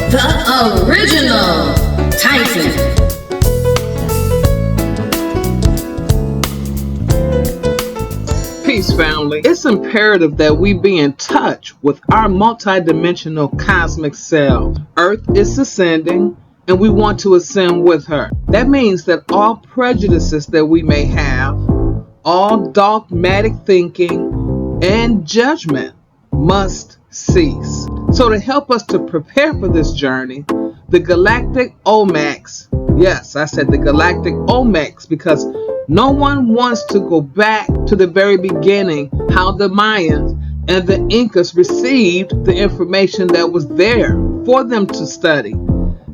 the original Tyson. Peace, family. It's imperative that we be in touch with our multidimensional cosmic self. Earth is ascending, and we want to ascend with her. That means that all prejudices that we may have, all dogmatic thinking, and judgment must cease. So to help us to prepare for this journey, the Galactic Olmecs, yes, I said the Galactic Olmecs, because no one wants to go back to the very beginning, how the Mayans and the Incas received the information that was there for them to study.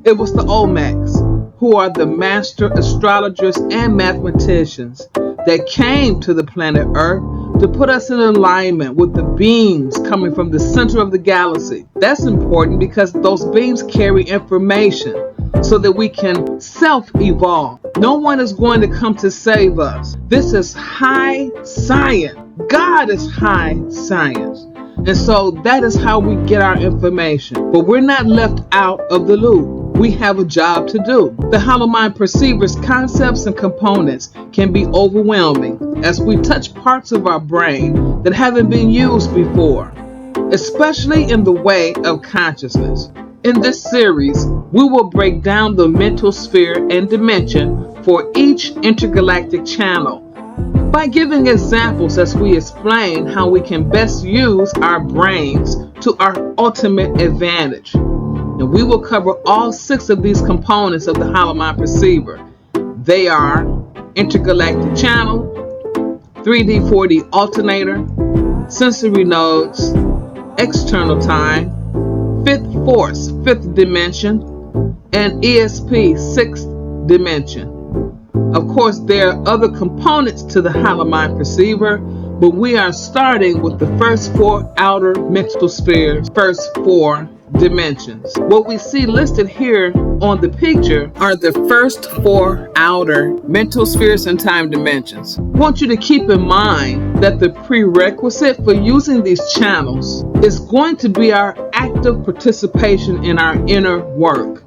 It was the Olmecs, who are the master astrologers and mathematicians that came to the planet Earth to put us in alignment with the beams coming from the center of the galaxy. That's important because those beams carry information so that we can self-evolve. No one is going to come to save us. This is high science. God is high science. And so that is how we get our information. But we're not left out of the loop. We have a job to do. The Holomind perceiver's concepts and components can be overwhelming as we touch parts of our brain that haven't been used before, especially in the way of consciousness. In this series, we will break down the mental sphere and dimension for each intergalactic channel by giving examples as we explain how we can best use our brains to our ultimate advantage. And we will cover all 6 of these components of the Holomind perceiver. They are intergalactic channel, 3D 4D alternator, sensory nodes, external time, 5th force, 5th dimension, and ESP, 6th dimension. Of course, there are other components to the Holomind perceiver, but we are starting with the first 4 outer mental spheres, first 4 dimensions. What we see listed here on the picture are the first 4 outer mental spheres and time dimensions. I want you to keep in mind that the prerequisite for using these channels is going to be our active participation in our inner work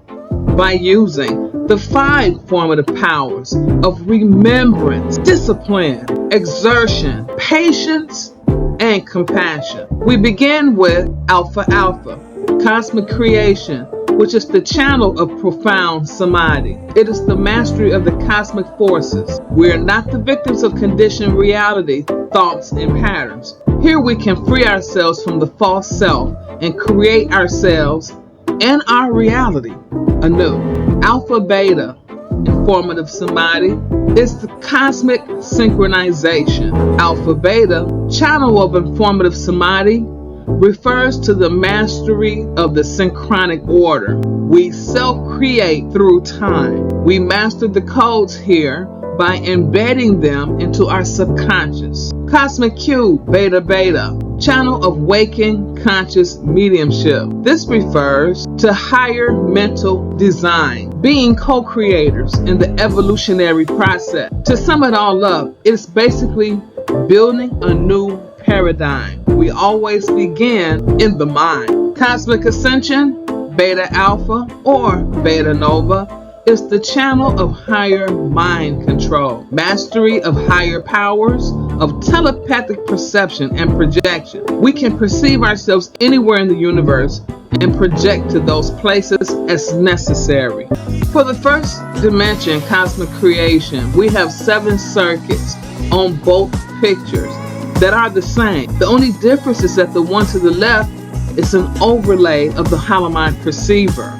by using the 5 formative powers of remembrance, discipline, exertion, patience, and compassion. We begin with Alpha Alpha, cosmic creation, which is the channel of profound samadhi. It is the mastery of the cosmic forces. We are not the victims of conditioned reality, thoughts, and patterns. Here we can free ourselves from the false self and create ourselves and our reality anew. Alpha Beta, informative samadhi, is the cosmic synchronization. Alpha Beta, channel of informative samadhi, refers to the mastery of the synchronic order. We self-create through time. We master the codes here by embedding them into our subconscious. Cosmic Cube, Beta Beta, channel of waking conscious mediumship. This refers to higher mental design, being co-creators in the evolutionary process. To sum it all up, it's basically building a new paradigm. We always begin in the mind. Cosmic Ascension, Beta Alpha, or Beta Nova, is the channel of higher mind control, mastery of higher powers, of telepathic perception and projection. We can perceive ourselves anywhere in the universe and project to those places as necessary. For the first dimension, cosmic creation, we have 7 circuits on both pictures that are the same. The only difference is that the one to the left is an overlay of the Holomind perceiver,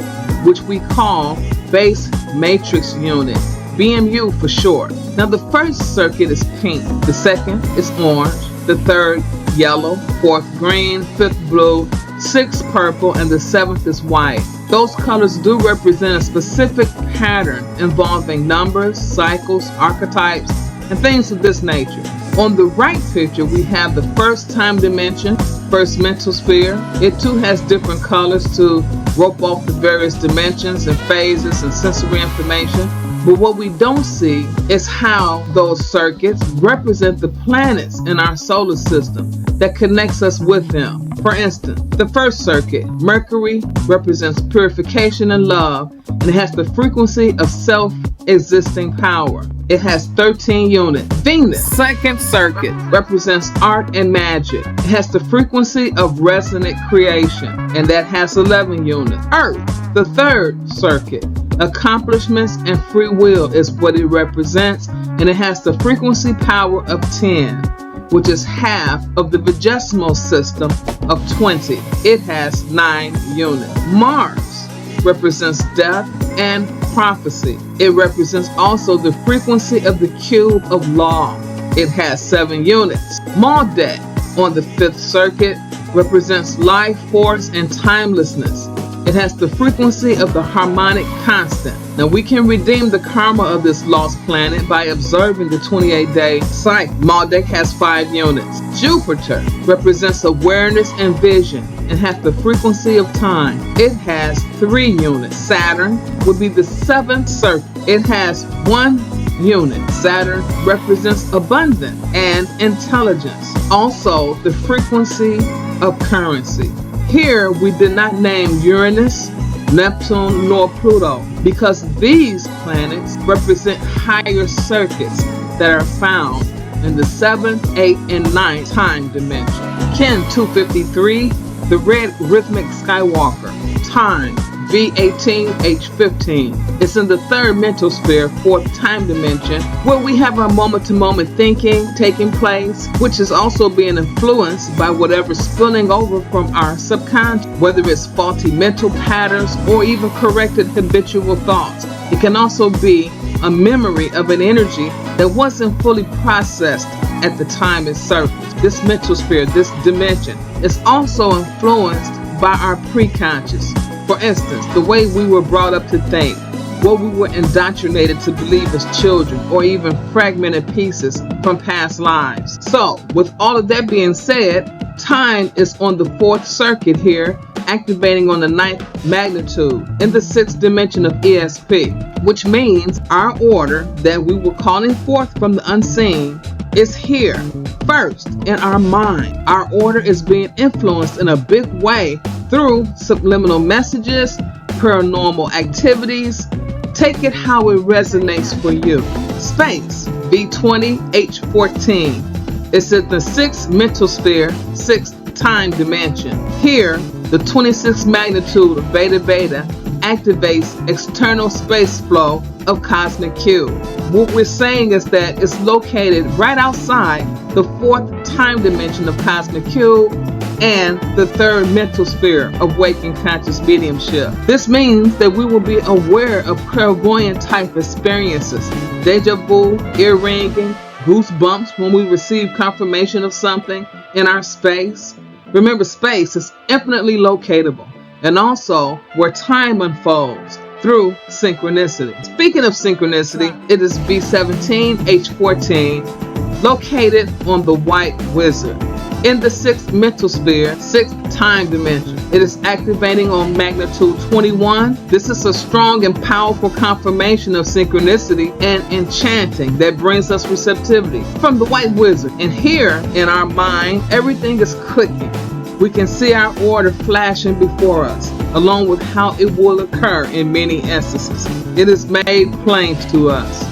which we call base matrix unit, BMU for short. Now the first circuit is pink, the second is orange, the third yellow, 4th green, 5th blue, 6th purple, and the 7th is white. Those colors do represent a specific pattern involving numbers, cycles, archetypes, and things of this nature. On the right picture, we have the first time dimension, first mental sphere. It too has different colors to rope off the various dimensions and phases and sensory information. But what we don't see is how those circuits represent the planets in our solar system that connects us with them. For instance, the first circuit, Mercury, represents purification and love, and it has the frequency of self-existing power. It has 13 units. Venus, second circuit, represents art and magic. It has the frequency of resonant creation, and that has 11 units. Earth, the third circuit, accomplishments and free will is what it represents, and it has the frequency power of 10, which is half of the vigesimal system of 20. It has 9 units. Mars represents death and prophecy. It represents also the frequency of the cube of law. It has 7 units. Maldek on the 5th circuit represents life force and timelessness. It has the frequency of the harmonic constant. Now we can redeem the karma of this lost planet by observing the 28-day cycle. Maldek has 5 units. Jupiter represents awareness and vision and has the frequency of time. It has 3 units. Saturn would be the 7th circuit. It has 1 unit. Saturn represents abundance and intelligence. Also the frequency of currency. Here we did not name Uranus, Neptune, nor Pluto because these planets represent higher circuits that are found in the 7th, 8th, and 9th time dimension. Ken 253, the red rhythmic Skywalker. Time, V18, H15. It's in the 3rd mental sphere, 4th time dimension, where we have our moment-to-moment thinking taking place, which is also being influenced by whatever's spilling over from our subconscious, whether it's faulty mental patterns or even corrected habitual thoughts. It can also be a memory of an energy that wasn't fully processed at the time it surfaced. This mental sphere, this dimension, is also influenced by our preconscious. For instance, the way we were brought up to think, what we were indoctrinated to believe as children, or even fragmented pieces from past lives. So, with all of that being said, time is on the 4th circuit here, activating on the 9th magnitude in the 6th dimension of ESP, which means our order that we were calling forth from the unseen is here. First, in our mind, our order is being influenced in a big way through subliminal messages, paranormal activities. Take it how it resonates for you. Space, V20, H14. It's in the 6th mental sphere, 6th time dimension. Here, the 26th magnitude of Beta Beta activates external space flow of cosmic cube. What we're saying is that it's located right outside the 4th time dimension of cosmic cube and the 3rd mental sphere of waking conscious mediumship. This means that we will be aware of clairvoyant type experiences, deja vu, ear ringing, goosebumps when we receive confirmation of something in our space. Remember, space is infinitely locatable, and also where time unfolds through synchronicity. Speaking of synchronicity, it is B17, H14, located on the White Wizard. In the 6th mental sphere, 6th time dimension. It is activating on magnitude 21. This is a strong and powerful confirmation of synchronicity and enchanting that brings us receptivity from the White Wizard. And here in our mind, everything is clicking. We can see our order flashing before us, along with how it will occur in many instances. It is made plain to us.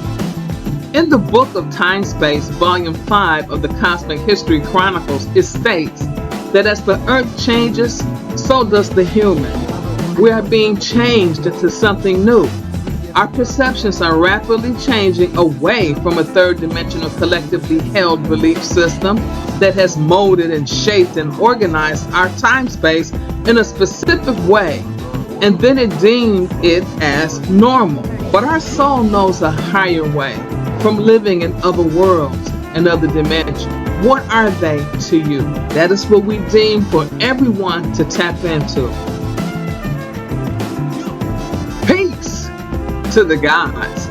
In the book of Time Space, Volume 5 of the Cosmic History Chronicles, it states that as the Earth changes, so does the human. We are being changed into something new. Our perceptions are rapidly changing away from a 3rd dimensional collectively held belief system that has molded and shaped and organized our time space in a specific way, and then it deemed it as normal. But our soul knows a higher way from living in other worlds and other dimensions. What are they to you? That is what we deem for everyone to tap into. Peace to the gods.